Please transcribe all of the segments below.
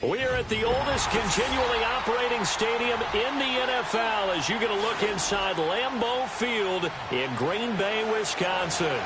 We are at the oldest continually operating stadium in the NFL as you get a look inside Lambeau Field in Green Bay, Wisconsin.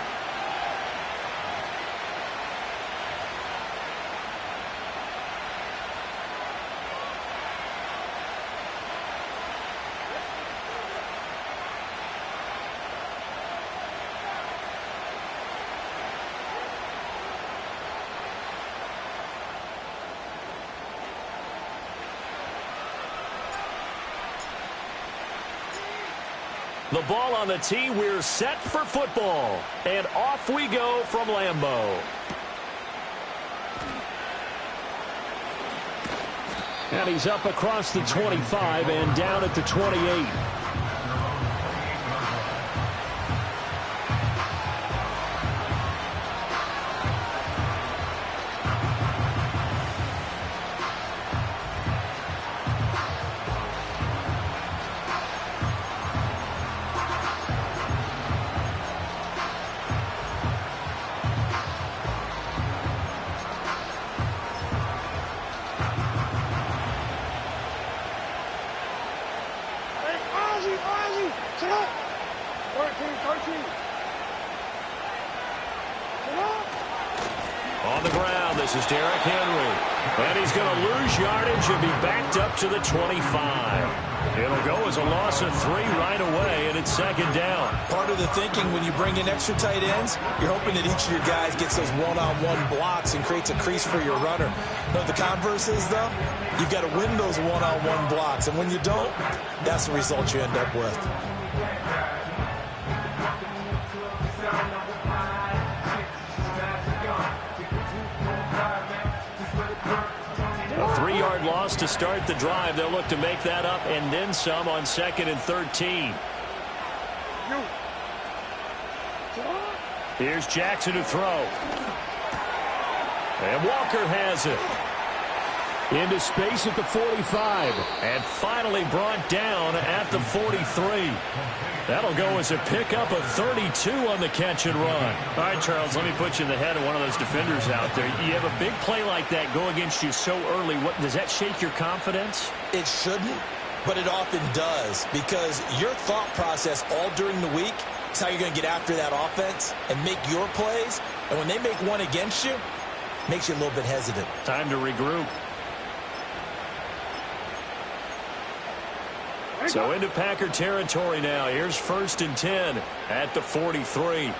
The ball on the tee, we're set for football. And off we go from Lambeau. And he's up across the 25 and down at the 28. On the ground, this is Derrick Henry. And he's going to lose yardage and be backed up to the 25. It'll go as a loss of 3 right away, and it's second down. Part of the thinking when you bring in extra tight ends, you're hoping that each of your guys gets those one-on-one blocks and creates a crease for your runner. But the converse is, though, you've got to win those one-on-one blocks. And when you don't, that's the result you end up with. A 3-yard loss to start the drive. They'll look to make that up and then some on 2nd and 13. Here's Jackson to throw. And Walker has it. Into space at the 45. And finally brought down at the 43. That'll go as a pickup of 32 on the catch and run. All right, Charles, let me put you in the head of one of those defenders out there. You have a big play like that go against you so early. What does that shake your confidence? It shouldn't, but it often does, because your thought process all during the week is how you're going to get after that offense and make your plays. And when they make one against you, it makes you a little bit hesitant. Time to regroup. So into Packer territory now. Here's 1st and 10 at the 43.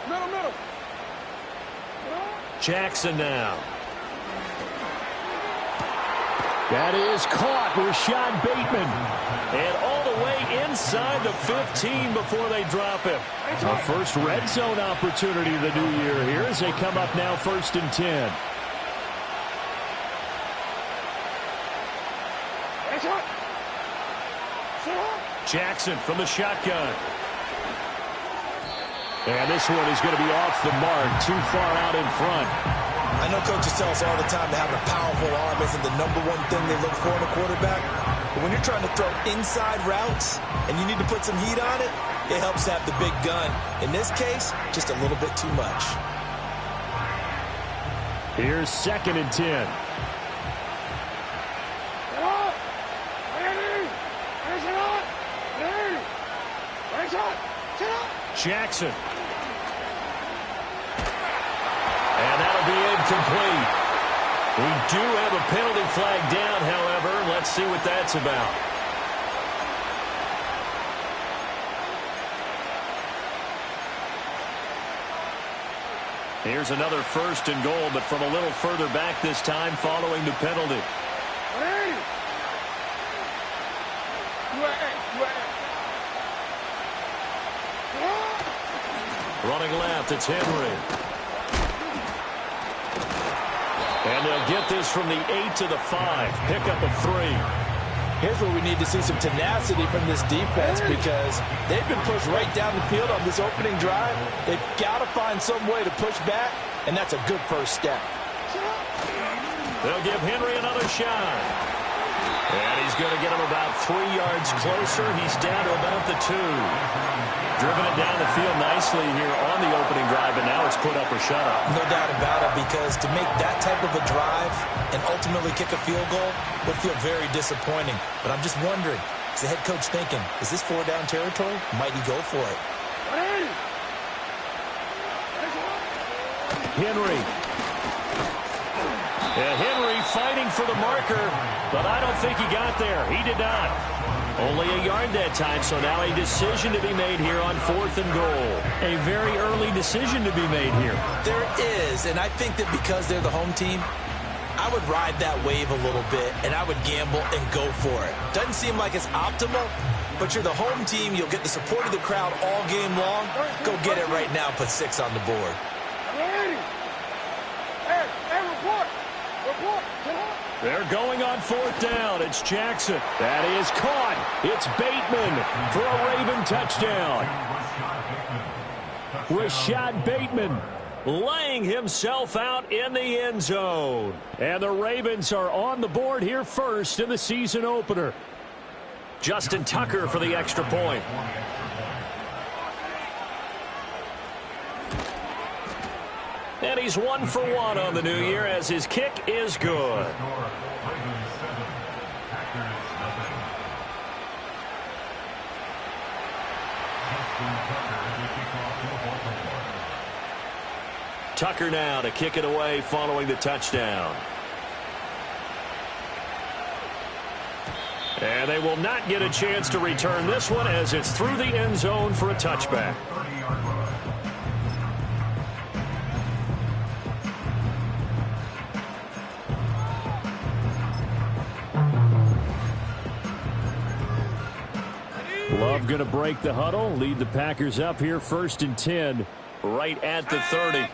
Middle. Jackson now. That is caught. Rashad Bateman. And all the way inside the 15 before they drop him. Our first red zone opportunity of the new year here as they come up now 1st and 10. Jackson from the shotgun. And this one is going to be off the mark, too far out in front. I know coaches tell us all the time that having a powerful arm isn't the #1 thing they look for in a quarterback. But when you're trying to throw inside routes and you need to put some heat on it, it helps to have the big gun. In this case, just a little bit too much. Here's 2nd and 10. Jackson. And that'll be incomplete. We do have a penalty flag down, however. Let's see what that's about. Here's another 1st and goal, but from a little further back this time following the penalty. Running left, it's Henry. And they'll get this from the 8 to the 5. Pickup of 3. Here's where we need to see some tenacity from this defense, because they've been pushed right down the field on this opening drive. They've got to find some way to push back, and that's a good first step. They'll give Henry another shot. And he's going to get him about 3 yards closer. He's down to about the 2. Driven it down the field nicely here on the opening drive, and now it's put up or shut up. No doubt about it, because to make that type of a drive and ultimately kick a field goal would feel very disappointing. But I'm just wondering, is the head coach thinking, is this 4-down territory? Might he go for it? Henry. And Henry fighting for the marker, but I don't think he got there. He did not. Only a yard that time, so now a decision to be made here on 4th and goal. A very early decision to be made here. There is, and I think that because they're the home team, I would ride that wave a little bit, and I would gamble and go for it. Doesn't seem like it's optimal, but you're the home team. You'll get the support of the crowd all game long. Go get it right now. Put 6 on the board. They're going on 4th down. It's Jackson. That is caught. It's Bateman for a Raven touchdown. Rashad Bateman laying himself out in the end zone. And the Ravens are on the board here first in the season opener. Justin Tucker for the extra point. And he's 1 for 1 on the new year as his kick is good. Tucker now to kick it away following the touchdown. And they will not get a chance to return this one as it's through the end zone for a touchback. Love going to break the huddle, lead the Packers up here 1st and 10, right at the 30.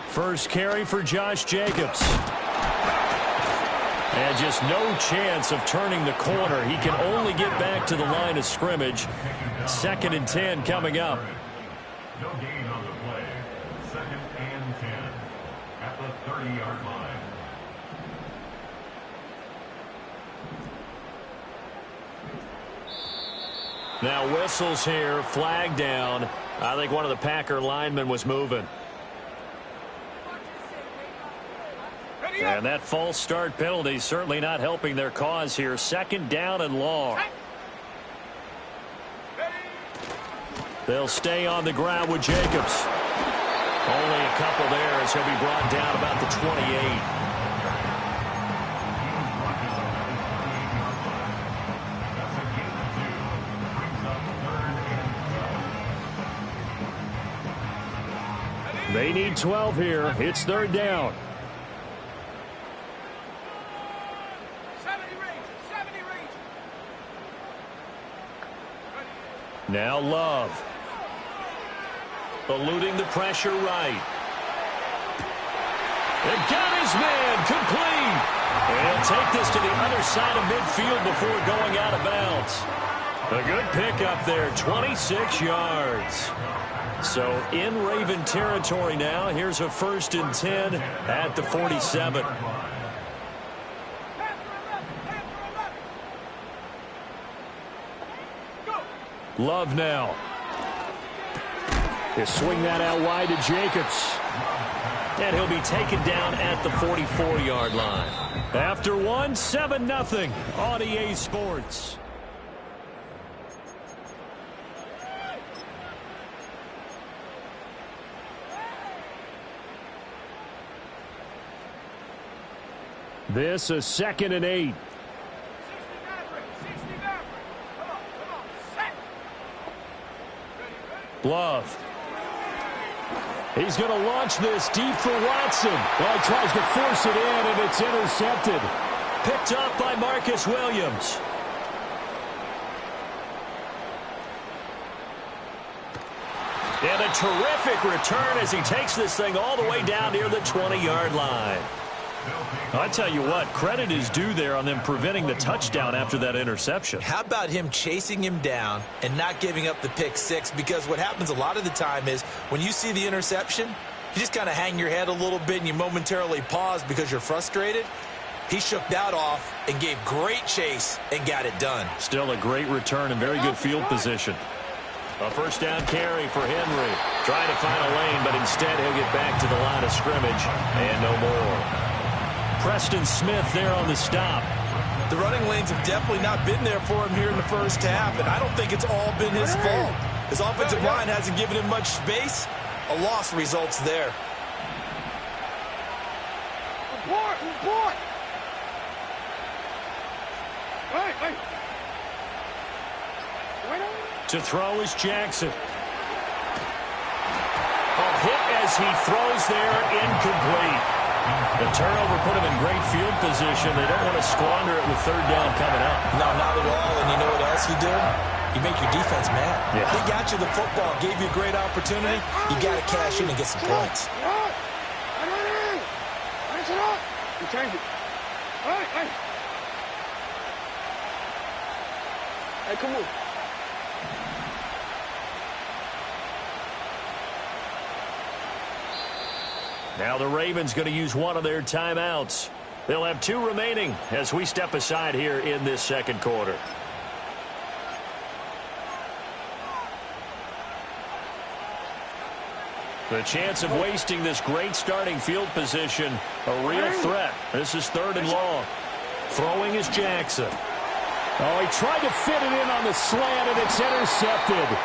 First carry for Josh Jacobs. And just no chance of turning the corner. He can only get back to the line of scrimmage. 2nd and 10 coming up. No gain on the play. 2nd and 10 at the 30-yard line. Now whistles here, flag down. I think one of the Packer linemen was moving. And that false start penalty certainly not helping their cause here. 2nd down and long. They'll stay on the ground with Jacobs. Only a couple there as he'll be brought down about the 28. They need 12 here. It's 3rd down. 70 range. Now Love. Eluding the pressure right. And got his man complete. And he'll take this to the other side of midfield before going out of bounds. A good pickup there, 26 yards. So in Raven territory now. Here's a 1st and 10 at the 47. Love now. He'll swing that out wide to Jacobs. And he'll be taken down at the 44-yard line. After 1, 7-0 on EA Sports. This is 2nd and 8. Love. He's going to launch this deep for Watson. Well, he tries to force it in, and it's intercepted. Picked up by Marcus Williams. And a terrific return as he takes this thing all the way down near the 20-yard line. I tell you what, credit is due there on them preventing the touchdown after that interception. How about him chasing him down and not giving up the pick 6? Because what happens a lot of the time is when you see the interception, You just kind of hang your head a little bit and you momentarily pause because you're frustrated. He shook that off and gave great chase and got it done. Still a great return and very good field position. A first down carry for Henry. Trying to find a lane, but instead he'll get back to the line of scrimmage and no more. Preston Smith there on the stop. The running lanes have definitely not been there for him here in the first half, and I don't think it's all been his fault. His offensive line hasn't given him much space. A loss results there. Report! Hey! To throw is Jackson. A hit as he throws there, incomplete. The turnover put him in great field position. They don't want to squander it with third down coming up. No, not at all. And you know what else you do? You make your defense mad. Yeah. They got you the football, gave you a great opportunity. You got to cash in and get some points. You change it. Hey! Hey, come on. Now the Ravens going to use one of their timeouts. They'll have 2 remaining as we step aside here in this second quarter. The chance of wasting this great starting field position, a real threat. This is 3rd and long. Throwing is Jackson. Oh, he tried to fit it in on the slant, and it's intercepted.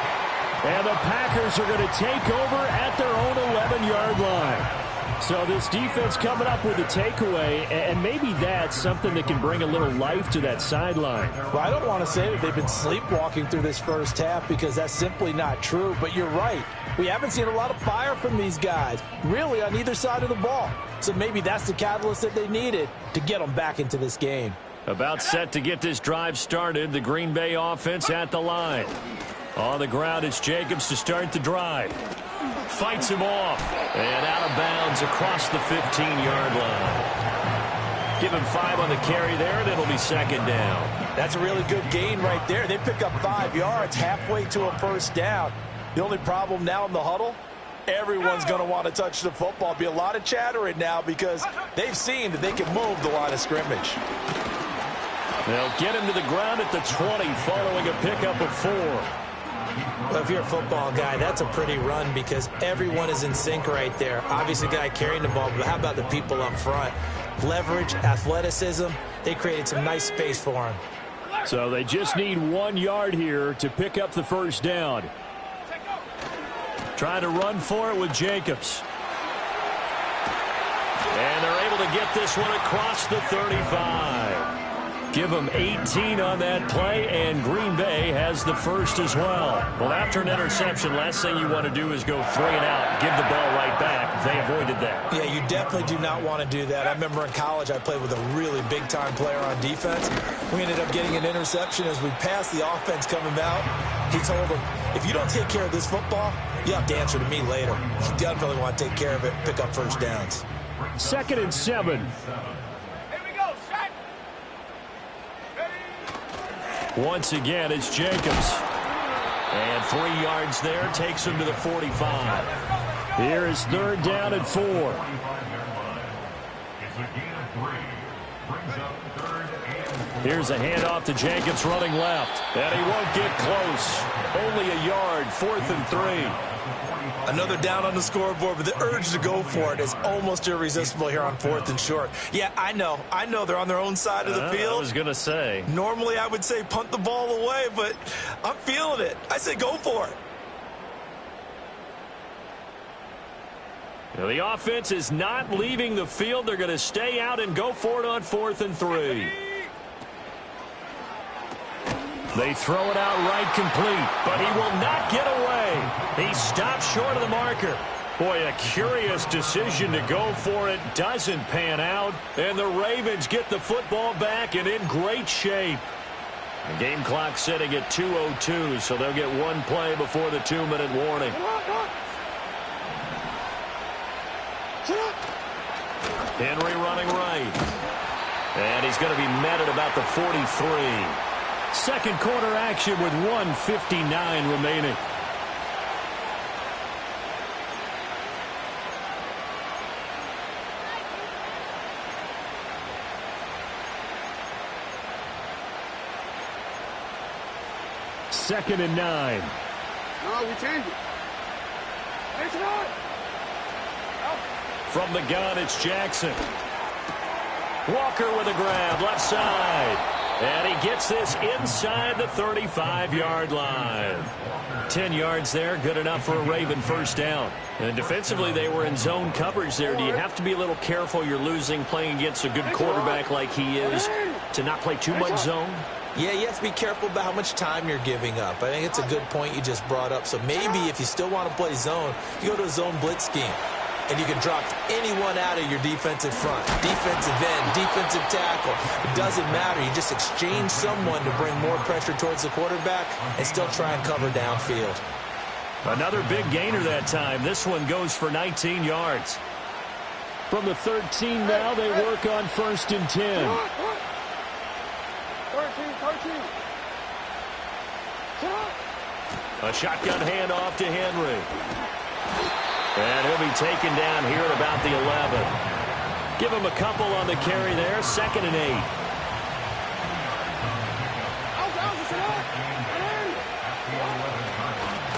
And the Packers are going to take over at their own 11-yard line. So this defense coming up with a takeaway, and maybe that's something that can bring a little life to that sideline. Well, I don't want to say that they've been sleepwalking through this first half because that's simply not true, but you're right. We haven't seen a lot of fire from these guys, really, on either side of the ball. So maybe that's the catalyst that they needed to get them back into this game. About set to get this drive started, the Green Bay offense at the line. On the ground, it's Jacobs to start the drive. Fights him off, and out of bounds across the 15-yard line. Give him 5 on the carry there, and it'll be 2nd down. That's a really good gain right there. They pick up 5 yards halfway to a first down. The only problem now in the huddle, everyone's going to want to touch the football. Be a lot of chattering now because they've seen that they can move the line of scrimmage. They'll get him to the ground at the 20 following a pickup of 4. Well, if you're a football guy, that's a pretty run because everyone is in sync right there. Obviously, the guy carrying the ball, but how about the people up front? Leverage, athleticism, they created some nice space for him. So they just need 1 yard here to pick up the first down. Trying to run for it with Jacobs. And they're able to get this one across the 35. Give them 18 on that play, and Green Bay has the first as well. Well, after an interception, last thing you want to do is go 3 and out, give the ball right back. They avoided that. Yeah, you definitely do not want to do that. I remember in college I played with a really big-time player on defense. We ended up getting an interception as we passed the offense coming out. He told him, if you don't take care of this football, you have to answer to me later. You definitely want to take care of it, pick up first downs. 2nd and 7. Once again, it's Jacobs. And 3 yards there takes him to the 45. Here is 3rd down and 4. It's a gain of 3. Brings up 3rd and 4. Here's a handoff to Jacobs running left. And he won't get close. Only a yard, 4th and 3. Another down on the scoreboard, but the urge to go for it is almost irresistible here on 4th and short. Yeah, I know they're on their own side of the field. I was going to say. Normally I would say punt the ball away, but I'm feeling it. I say go for it. Now, the offense is not leaving the field. They're going to stay out and go for it on 4th and 3. They throw it out right complete, but he will not get away. He stops short of the marker. Boy, a curious decision to go for it. Doesn't pan out, and the Ravens get the football back and in great shape. The game clock setting at 2:02, so they'll get 1 play before the 2-minute warning. Henry running right. And he's going to be met at about the 43. Second quarter action with 1:59 remaining. 2nd and 9. No, we change it. It's not. From the gun, it's Jackson. Walker with a grab, left side. And he gets this inside the 35-yard line. 10 yards there, good enough for a Raven first down. And defensively, they were in zone coverage there. Do you have to be a little careful you're losing playing against a good quarterback like he is to not play too much zone? Yeah, you have to be careful about how much time you're giving up. I think it's a good point you just brought up. So maybe if you still want to play zone, you go to a zone blitz scheme. And you can drop anyone out of your defensive front. Defensive end, defensive tackle. It doesn't matter. You just exchange someone to bring more pressure towards the quarterback and still try and cover downfield. Another big gainer that time. This one goes for 19 yards. From the 13 now, they work on 1st and 10. 13. A shotgun handoff to Henry. And he'll be taken down here at about the 11. Give him a couple on the carry there. 2nd and 8.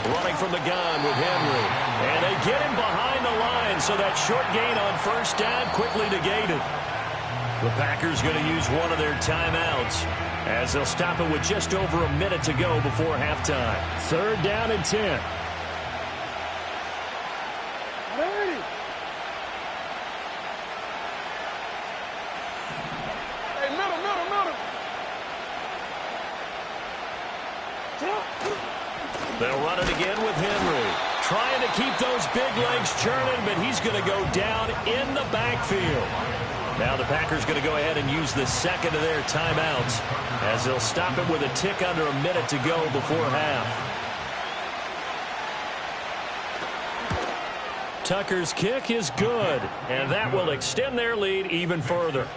Running from the gun with Henry. And they get him behind the line, so that short gain on 1st down quickly negated. The Packers going to use one of their timeouts as they'll stop it with just over a minute to go before halftime. 3rd down and 10. They'll run it again with Henry. Trying to keep those big legs churning, but he's going to go down in the backfield. Now the Packers going to go ahead and use the 2nd of their timeouts as they'll stop it with a tick under a minute to go before half. Tucker's kick is good, and that will extend their lead even further.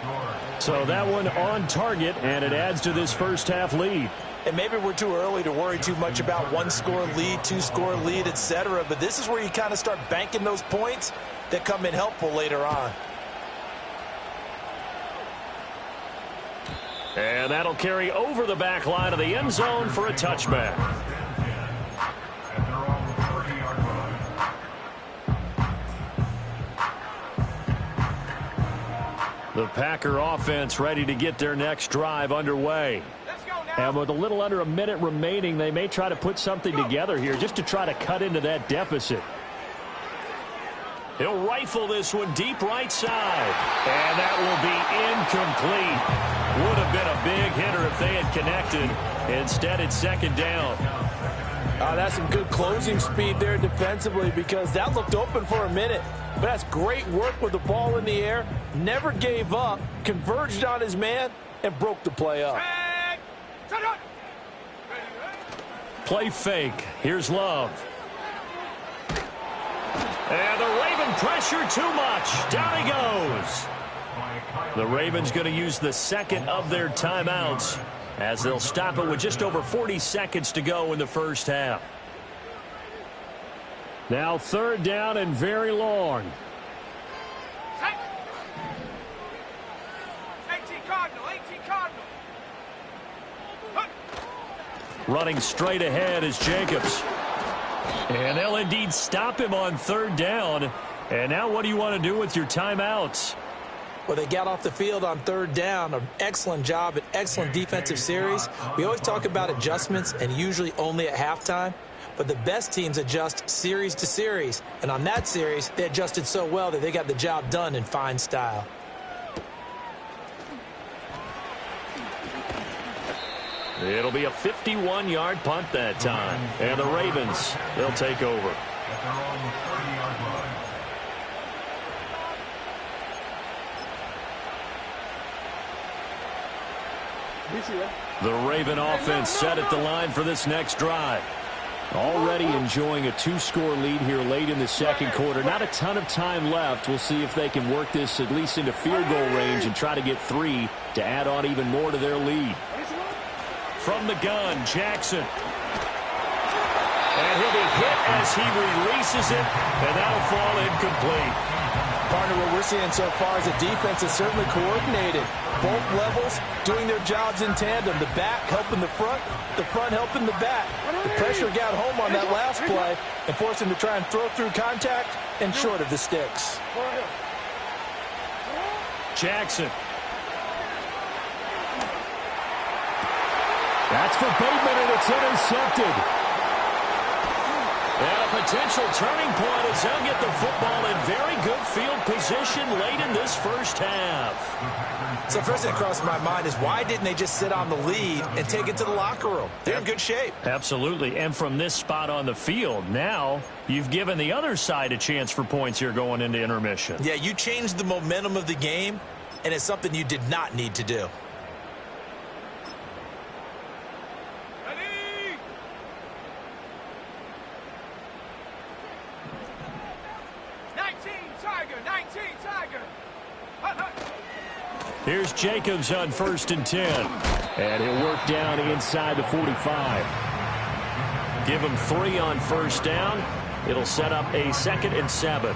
So that one on target, and it adds to this first half lead. And maybe we're too early to worry too much about 1-score lead, 2-score lead, etc. But this is where you kind of start banking those points that come in helpful later on. And that'll carry over the back line of the end zone for a touchback. The Packer offense ready to get their next drive underway. And with a little under a minute remaining, they may try to put something together here just to try to cut into that deficit. He'll rifle this one deep right side. And that will be incomplete. Would have been a big hitter if they had connected. Instead, it's 2nd down. That's some good closing speed there defensively because that looked open for a minute. But that's great work with the ball in the air. Never gave up, converged on his man, and broke the play up. Play fake. Here's Love. And the Raven pressure too much. Down he goes. The Ravens going to use the 2nd of their timeouts as they'll stop it with just over 40 seconds to go in the first half. Now 3rd down and very long. 18 Cardinal. Running straight ahead is Jacobs. And they'll indeed stop him on 3rd down. And now what do you want to do with your timeouts? Well, they got off the field on 3rd down. An excellent job, an excellent defensive series. We always talk about adjustments and usually only at halftime. But the best teams adjust series to series. And on that series, they adjusted so well that they got the job done in fine style. It'll be a 51-yard punt that time. And the Ravens, they'll take over. The Raven offense set at the line for this next drive. Already enjoying a 2-score lead here late in the 2nd quarter. Not a ton of time left. We'll see if they can work this at least into field goal range and try to get 3 to add on even more to their lead. From the gun, Jackson. And he'll be hit as he releases it, and that'll fall incomplete. Partner, what we're seeing so far is the defense is certainly coordinated. Both levels doing their jobs in tandem. The back helping the front helping the back. The pressure got home on that last play and forced him to try and throw through contact and short of the sticks. Jackson. That's for Bateman, and it's intercepted. And a potential turning point as they'll get the football in very good field position late in this first half. So first thing that crossed my mind is why didn't they just sit on the lead and take it to the locker room? They're in good shape. Absolutely. And from this spot on the field, now you've given the other side a chance for points here going into intermission. Yeah, you changed the momentum of the game, and it's something you did not need to do. Here's Jacobs on 1st and 10. And he'll work down inside the 45. Give him 3 on 1st down. It'll set up a 2nd and 7.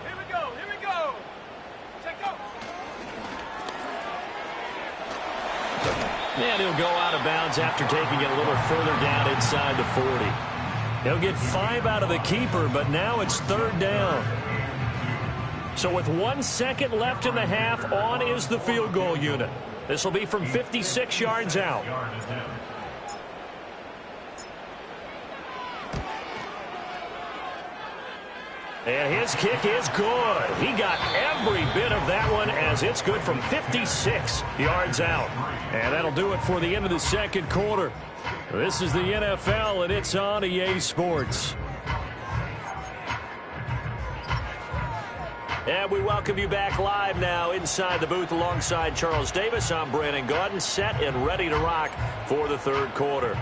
Here we go. Check go. And he'll go out of bounds after taking it a little further down inside the 40. He'll get 5 out of the keeper, but now it's 3rd down. So with 1 second left in the half, on is the field goal unit. This will be from 56 yards out. And his kick is good. He got every bit of that one as it's good from 56 yards out. And that'll do it for the end of the second quarter. This is the NFL, and it's on EA Sports. And we welcome you back live now inside the booth alongside Charles Davis. I'm Brandon Gaudin, set and ready to rock for the third quarter.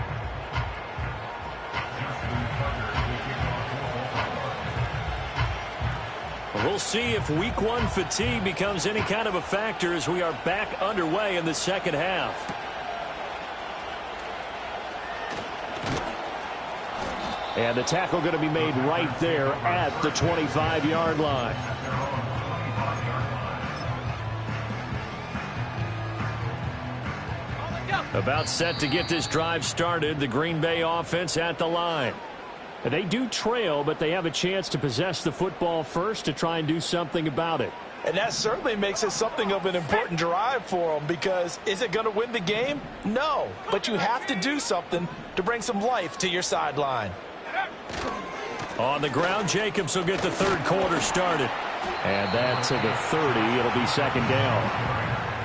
We'll see if week 1 fatigue becomes any kind of a factor as we are back underway in the second half. And the tackle going to be made right there at the 25-yard line. About set to get this drive started, the Green Bay offense at the line. They do trail, but they have a chance to possess the football first to try and do something about it. And that certainly makes it something of an important drive for them, because is it going to win the game? No, but you have to do something to bring some life to your sideline. On the ground, Jacobs will get the third quarter started. And that to the 30. It'll be 2nd down.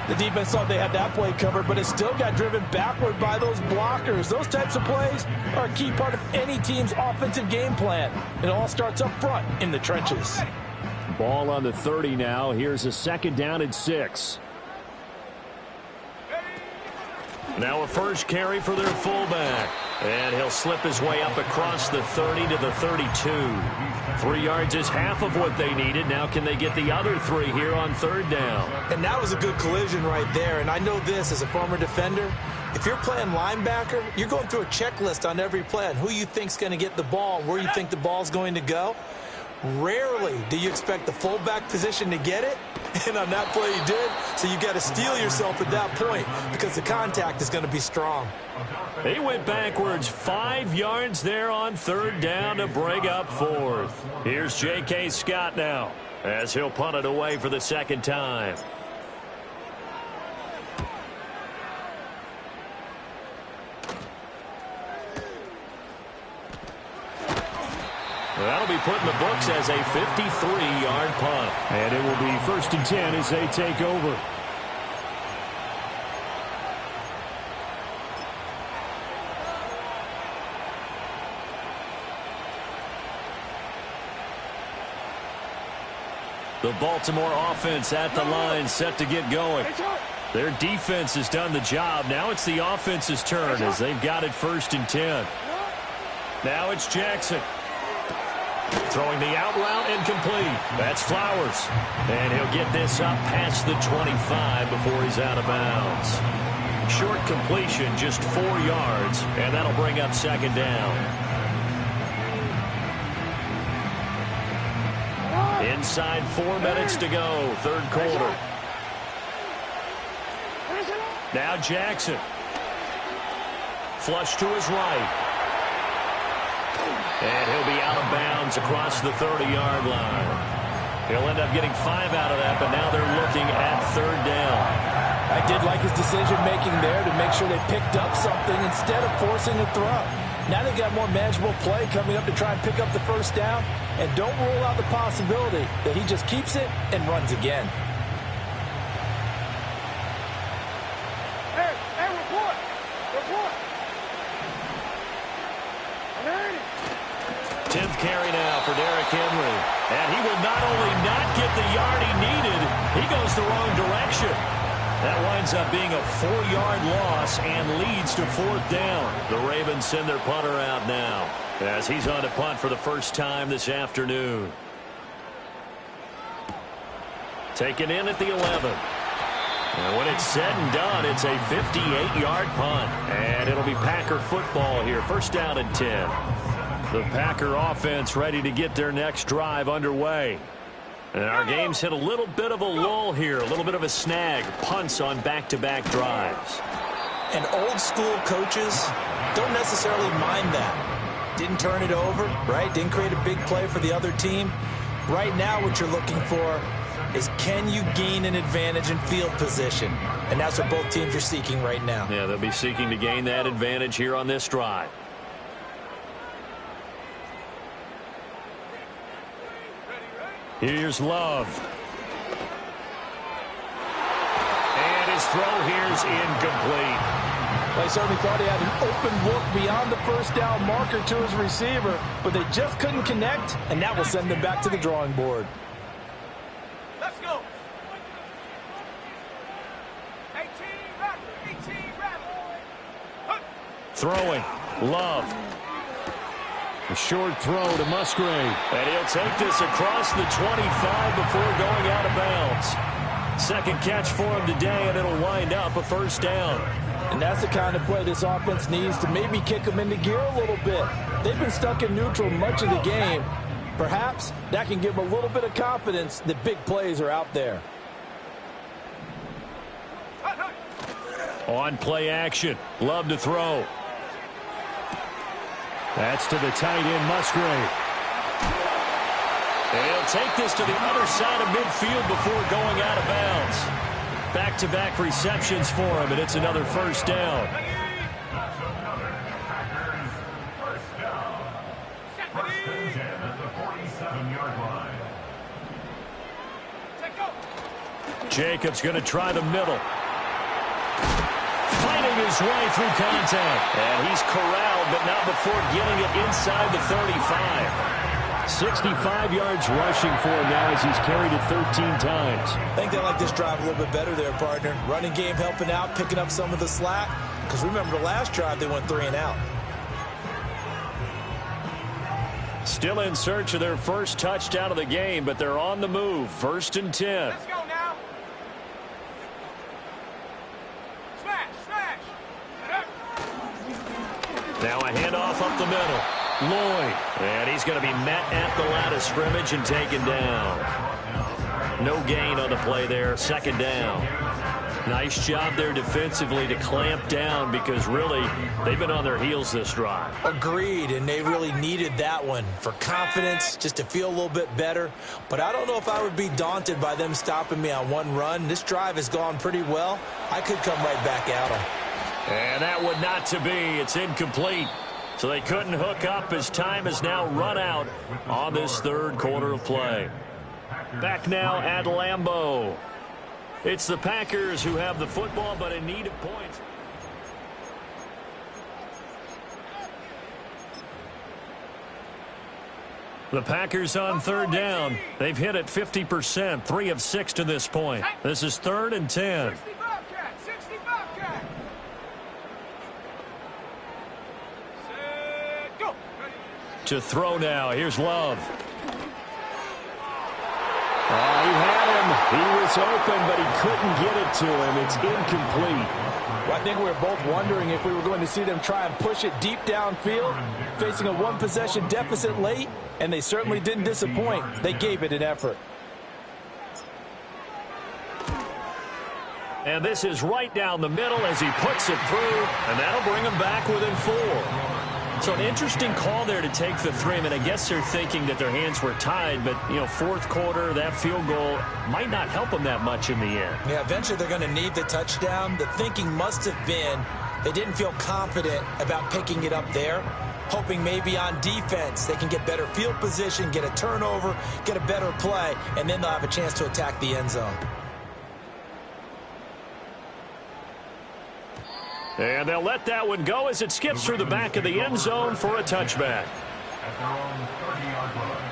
The defense thought they had that play covered, but it still got driven backward by those blockers. Those types of plays are a key part of any team's offensive game plan. It all starts up front in the trenches. Ball on the 30 now. Here's a 2nd down and 6. Now a first carry for their fullback. And he'll slip his way up across the 30 to the 32. 3 yards is half of what they needed. Now can they get the other 3 here on 3rd down? And that was a good collision right there. And I know this as a former defender. If you're playing linebacker, you're going through a checklist on every play on who you think's going to get the ball and where you think the ball's going to go. Rarely do you expect the fullback position to get it, and on that play he did, so you got to steel yourself at that point because the contact is going to be strong. They went backwards 5 yards there on 3rd down to bring up 4th. Here's J.K. Scott now as he'll punt it away for the 2nd time. That'll be put in the books as a 53-yard punt. And it will be 1st and 10 as they take over. The Baltimore offense at the line set to get going. Their defense has done the job. Now it's the offense's turn as they've got it 1st and 10. Now it's Jackson. Throwing the out route incomplete. That's Flowers. And he'll get this up past the 25 before he's out of bounds. Short completion, just 4 yards, and that'll bring up 2nd down. inside 4 minutes to go, third quarter. Now Jackson. Flush to his right. And he'll be out of bounds across the 30-yard line. He'll end up getting 5 out of that, but now they're looking at third down. I did like his decision-making there to make sure they picked up something instead of forcing a throw. Now they got more manageable play coming up to try and pick up the first down, and don't rule out the possibility that he just keeps it and runs again. Hey, report! Report! 10th carry now for Derrick Henry. And he will not only not get the yard he needed, he goes the wrong direction. That winds up being a 4-yard loss and leads to fourth down. The Ravens send their punter out now as he's on to punt for the first time this afternoon. Taken in at the 11. And when it's said and done, it's a 58-yard punt. And it'll be Packer football here. First down and 10. The Packer offense ready to get their next drive underway. And our game's hit a little bit of a lull here, a little bit of a snag. Punts on back-to-back drives. And old-school coaches don't necessarily mind that. Didn't turn it over, right? Didn't create a big play for the other team. Right now what you're looking for is can you gain an advantage in field position? And that's what both teams are seeking right now. Yeah, they'll be seeking to gain that advantage here on this drive. Here's Love. And his throw here's incomplete. They certainly thought he had an open look beyond the first down marker to his receiver, but they just couldn't connect, and that will send them back to the drawing board. Let's go. 18 rattle. Throwing. Love. A short throw to Musgrave. And he'll take this across the 25 before going out of bounds. Second catch for him today, and it'll wind up a first down. And that's the kind of play this offense needs to maybe kick them into gear a little bit. They've been stuck in neutral much of the game. Perhaps that can give them a little bit of confidence that big plays are out there. On play action. Love to throw. That's to the tight end, Musgrave. And he'll take this to the other side of midfield before going out of bounds. Back-to-back receptions for him, and it's another first down. That's another Packers first down. First and 10 at the 47-yard line. Jacobs going to try the middle. Fighting his way through contact. And he's corralled, but not before getting it inside the 35. 65 yards rushing for him now as he's carried it 13 times. I think they like this drive a little bit better there, partner. Running game helping out, picking up some of the slack. Because remember the last drive, they went 3 and out. Still in search of their first touchdown of the game, but they're on the move. First and 10. Let's go now. Smash, smash. Now a handoff up the middle. Lloyd. And he's going to be met at the line of scrimmage and taken down. No gain on the play there. Second down. Nice job there defensively to clamp down because really they've been on their heels this drive. Agreed, and they really needed that one for confidence, just to feel a little bit better. But I don't know if I would be daunted by them stopping me on one run. This drive has gone pretty well. I could come right back at them. And that would not to be. It's incomplete. So they couldn't hook up as time has now run out on this third quarter of play. Back now at Lambeau. It's the Packers who have the football but in need of points. The Packers on third down. They've hit it 50%, 3 of 6 to this point. This is 3rd and 10. 60 Bobcat, 60 Bobcat. Set, go. To throw now. Here's Love. He had him. He was open, but he couldn't get it to him. It's incomplete. Well, I think we were both wondering if we were going to see them try and push it deep downfield, facing a one-possession deficit late, and they certainly didn't disappoint. They gave it an effort. And this is right down the middle as he puts it through, and that'll bring him back within 4. So an interesting call there to take the 3. I mean, I guess they're thinking that their hands were tied, but, you know, fourth quarter, that field goal might not help them that much in the end. Yeah, eventually they're going to need the touchdown. The thinking must have been they didn't feel confident about picking it up there, hoping maybe on defense they can get better field position, get a turnover, get a better play, and then they'll have a chance to attack the end zone. And they'll let that one go as it skips through the back of the end zone for a touchback. At their own 30-yard line.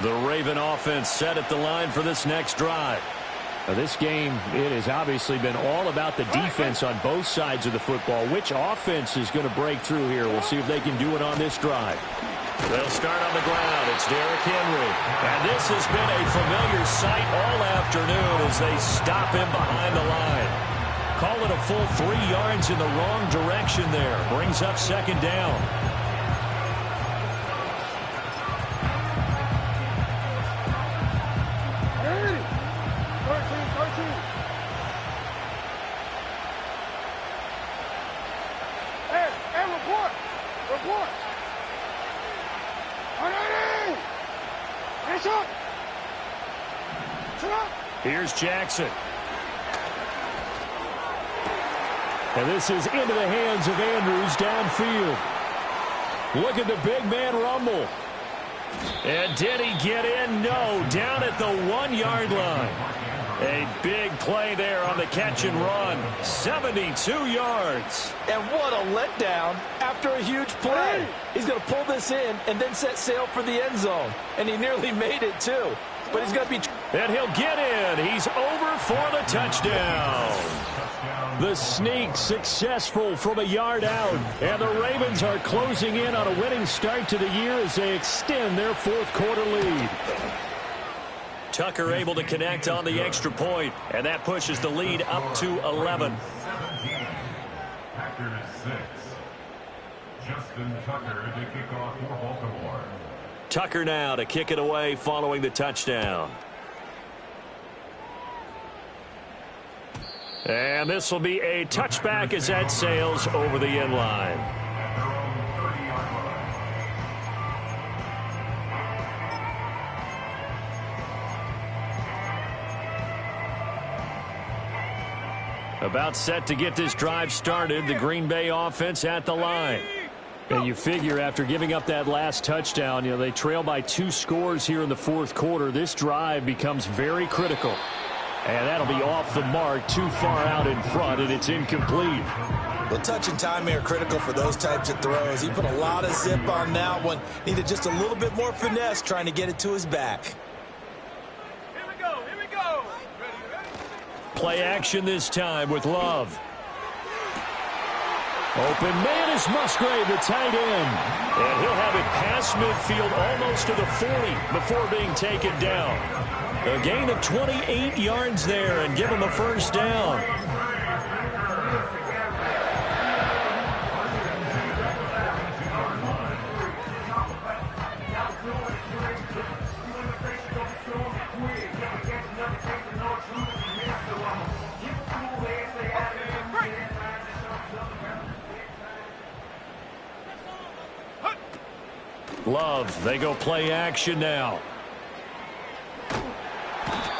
The Raven offense set at the line for this next drive. Now this game, it has obviously been all about the defense on both sides of the football. Which offense is going to break through here? We'll see if they can do it on this drive. They'll start on the ground. It's Derrick Henry. And this has been a familiar sight all afternoon as they stop him behind the line. Call it a full 3 yards in the wrong direction there. Brings up second down. Here's Jackson. And this is into the hands of Andrews downfield. Look at the big man rumble. And did he get in? No, down at the 1-yard line. A big play there on the catch and run. 72 yards. And what a letdown after a huge play. He's going to pull this in and then set sail for the end zone. And he nearly made it, too. But he's going to be... And he'll get in. He's over for the touchdown. The sneak successful from a yard out. And the Ravens are closing in on a winning start to the year as they extend their fourth quarter lead. Tucker able to connect on the extra point, and that pushes the lead up to 11. 17. Packers 6. Justin Tucker to kick off for Baltimore. Tucker now to kick it away following the touchdown. And this will be a touchback as that sails over the end line. At their own 30-yard line. About set to get this drive started, the Green Bay offense at the line. And you figure after giving up that last touchdown, you know, they trail by 2 scores here in the fourth quarter. This drive becomes very critical. And that'll be off the mark, too far out in front, and it's incomplete. Well, touch and timing are critical for those types of throws. He put a lot of zip on that one. Needed just a little bit more finesse trying to get it to his back. Here we go. Here we go. Ready? Play action this time with Love. Open man is Musgrave, the tight end. And he'll have it past midfield almost to the 40 before being taken down. A gain of 28 yards there and give him a first down. Love, they go play action now.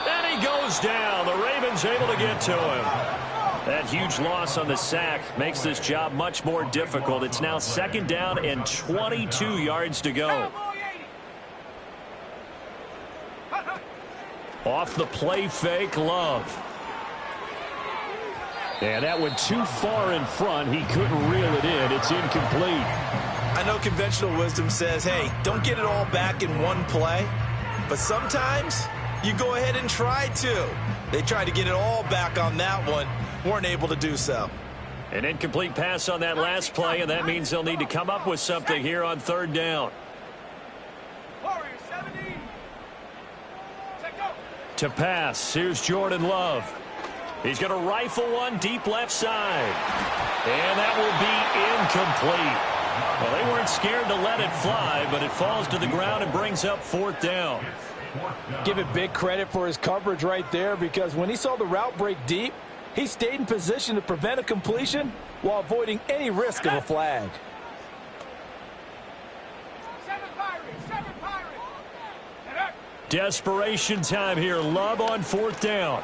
And he goes down. The Ravens able to get to him. That huge loss on the sack makes this job much more difficult. It's now second down and 22 yards to go. Off the play fake, Love. And that went too far in front. He couldn't reel it in. It's incomplete. I know conventional wisdom says, hey, don't get it all back in one play. But sometimes you go ahead and try to. They tried to get it all back on that one. Weren't able to do so. An incomplete pass on that last play, and that means they'll need to come up with something here on third down. Warriors 70. Set go. To pass, here's Jordan Love. He's going to rifle one deep left side. And that will be incomplete. Well, they weren't scared to let it fly, but it falls to the ground and brings up 4th down. Give it big credit for his coverage right there, because when he saw the route break deep, he stayed in position to prevent a completion while avoiding any risk of a flag. Desperation time here. Love on 4th down.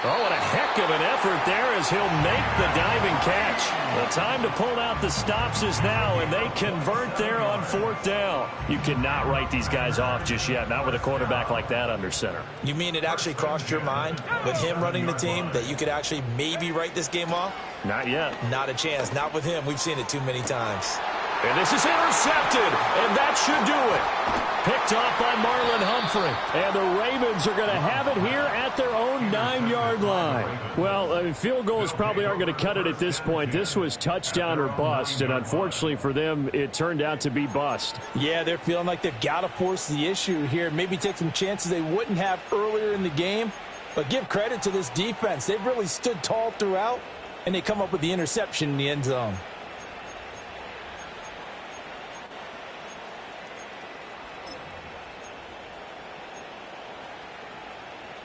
Oh, what a heck of an effort there as he'll make the diving catch. The time to pull out the stops is now, and they convert there on 4th down. You cannot write these guys off just yet, not with a quarterback like that under center. You mean it actually crossed your mind with him running the team that you could actually maybe write this game off? Not yet. Not a chance. Not with him. We've seen it too many times. And this is intercepted, and that should do it. Picked off by Marlon Humphrey. And the Ravens are going to have it here at their own 9-yard line. Well, field goals probably aren't going to cut it at this point. This was touchdown or bust, and unfortunately for them, it turned out to be bust. Yeah, they're feeling like they've got to force the issue here. Maybe take some chances they wouldn't have earlier in the game. But give credit to this defense. They've really stood tall throughout, and they come up with the interception in the end zone.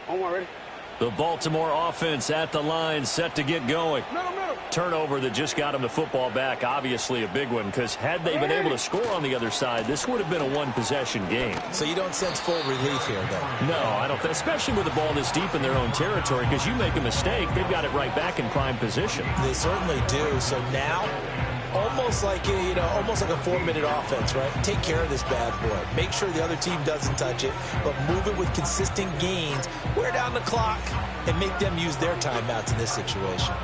Ready? The Baltimore offense at the line, set to get going. Middle. Turnover that just got them the football back, obviously a big one, because had they been able to score on the other side, this would have been a one-possession game. So you don't sense full relief here, then? No, I don't, especially with the ball this deep in their own territory, because you make a mistake, they've got it right back in prime position. They certainly do. So now, almost like a 4-minute offense, right? Take care of this bad boy. Make sure the other team doesn't touch it, but move it with consistent gains. Wear down the clock and make them use their timeouts in this situation.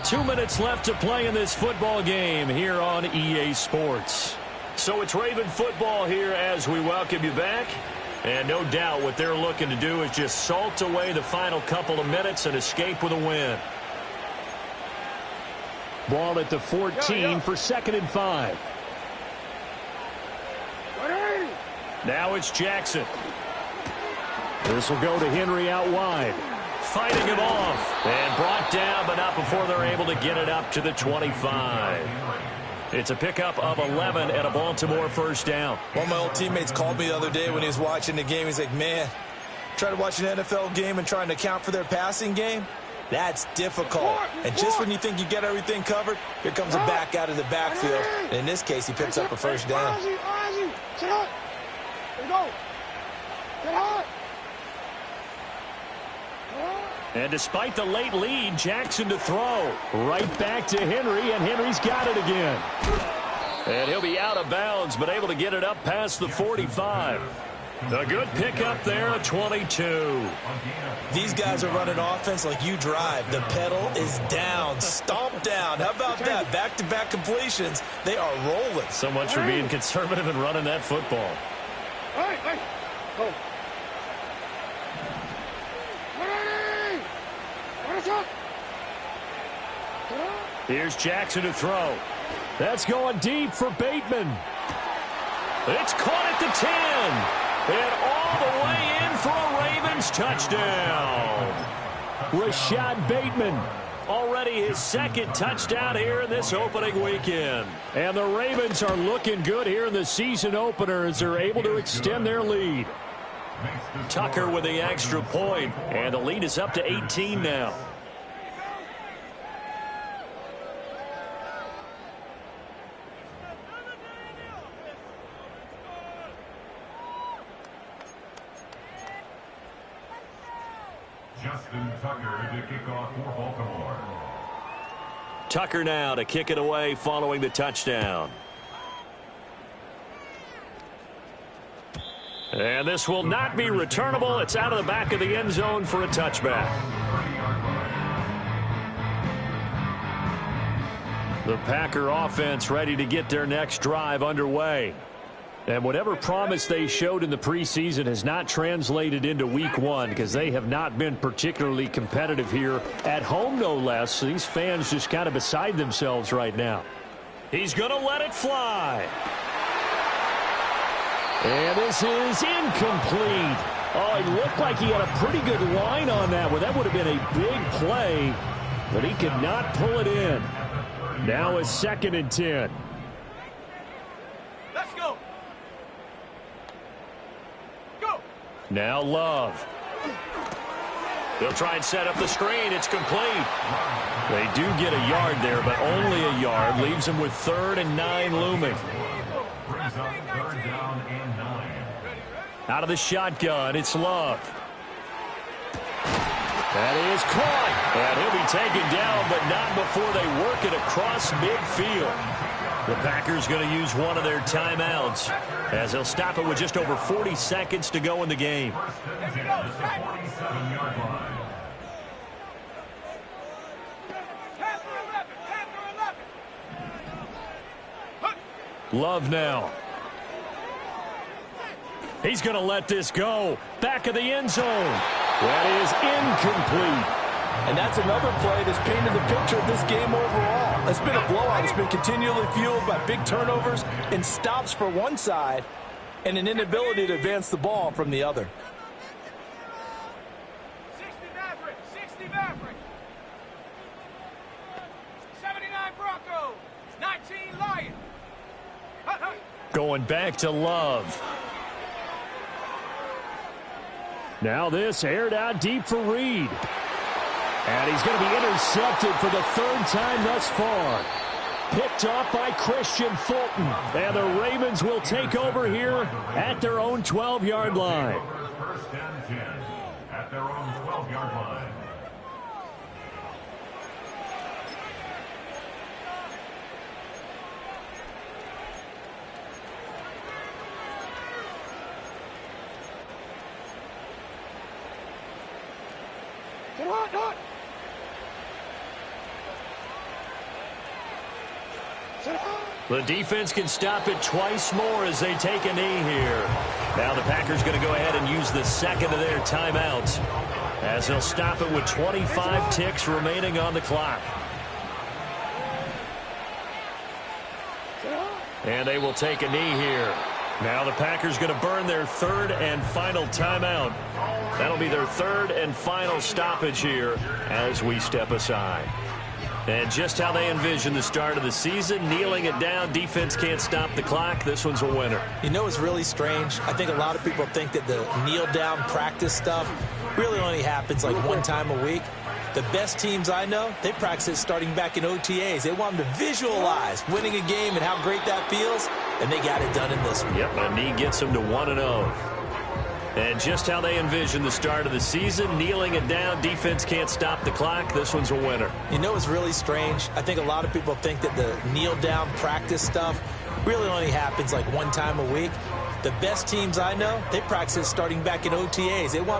2 minutes left to play in this football game here on EA Sports. So it's Raven football here as we welcome you back. And no doubt what they're looking to do is just salt away the final couple of minutes and escape with a win. Ball at the 14 for 2nd and 5. Now it's Jackson. This will go to Henry out wide. Fighting him off. And brought down, but not before they're able to get it up to the 25. It's a pickup of 11 and a Baltimore 1st down. One of my old teammates called me the other day when he was watching the game. He's like, man, trying to watch an NFL game and trying to account for their passing game? That's difficult. And just when you think you get everything covered, here comes a back out of the backfield. And in this case, he picks up a 1st down. And despite the late lead, Jackson to throw. Right back to Henry, and Henry's got it again. And he'll be out of bounds, but able to get it up past the 45. A good pickup there at 22. These guys are running offense like you drive. The pedal is down, stomp down. How about that? Back-to-back completions. They are rolling. So much for being conservative and running that football. Go. Here's Jackson to throw. That's going deep for Bateman. It's caught at the 10. And all the way in for a Ravens touchdown. Rashad Bateman, already his 2nd touchdown here in this opening weekend. And the Ravens are looking good here in the season opener as they're able to extend their lead. Tucker with the extra point, and the lead is up to 18 now. Justin Tucker to kick off for Baltimore. Tucker now to kick it away following the touchdown. And this will not be returnable. It's out of the back of the end zone for a touchback. The Packer offense ready to get their next drive underway. And whatever promise they showed in the preseason has not translated into week 1 because they have not been particularly competitive here at home, no less. So these fans just kind of beside themselves right now. He's going to let it fly. And this is incomplete. Oh, it looked like he had a pretty good line on that one. That would have been a big play. but he could not pull it in. Now a 2nd and 10. Let's go. Go. Now Love. They'll try and set up the screen. It's complete. They do get a yard there, but only a yard. Leaves them with 3rd and 9 looming. Brings up 3rd down and 9. Out of the shotgun, it's Love. That is caught. And he'll be taken down, but not before they work it across midfield. The Packers going to use one of their timeouts as they'll stop it with just over 40 seconds to go in the game. 47-yard line. Love now. He's going to let this go. Back of the end zone. That is incomplete. And that's another play that's painted the picture of this game overall. It's been a blowout. It's been continually fueled by big turnovers and stops for one side and an inability to advance the ball from the other. 60 Maverick. 79 Broncos. 19 Lions. Going back to Love. Now this aired out deep for Reed. And he's going to be intercepted for the 3rd time thus far. Picked off by Christian Fulton. And the Ravens will take over here at their own 12-yard line. 1st and 10 at their own 12-yard line. The defense can stop it twice more as they take a knee here. Now the Packers going to go ahead and use the 2nd of their timeouts as they'll stop it with 25 ticks remaining on the clock. And they will take a knee here. Now the Packers going to burn their 3rd and final timeout. That'll be their 3rd and final stoppage here as we step aside. And just how they envision the start of the season, kneeling it down, defense can't stop the clock. This one's a winner. You know, it's really strange. I think a lot of people think that the kneel-down practice stuff really only happens like one time a week. The best teams I know, they practice it starting back in OTAs. They want them to visualize winning a game and how great that feels, and they got it done in this one. Yep, a knee gets them to 1-0. And just how they envision the start of the season, kneeling it down, defense can't stop the clock. This one's a winner. You know, it's really strange. I think a lot of people think that the kneel-down practice stuff really only happens like one time a week. The best teams I know, they practice it starting back in OTAs. They want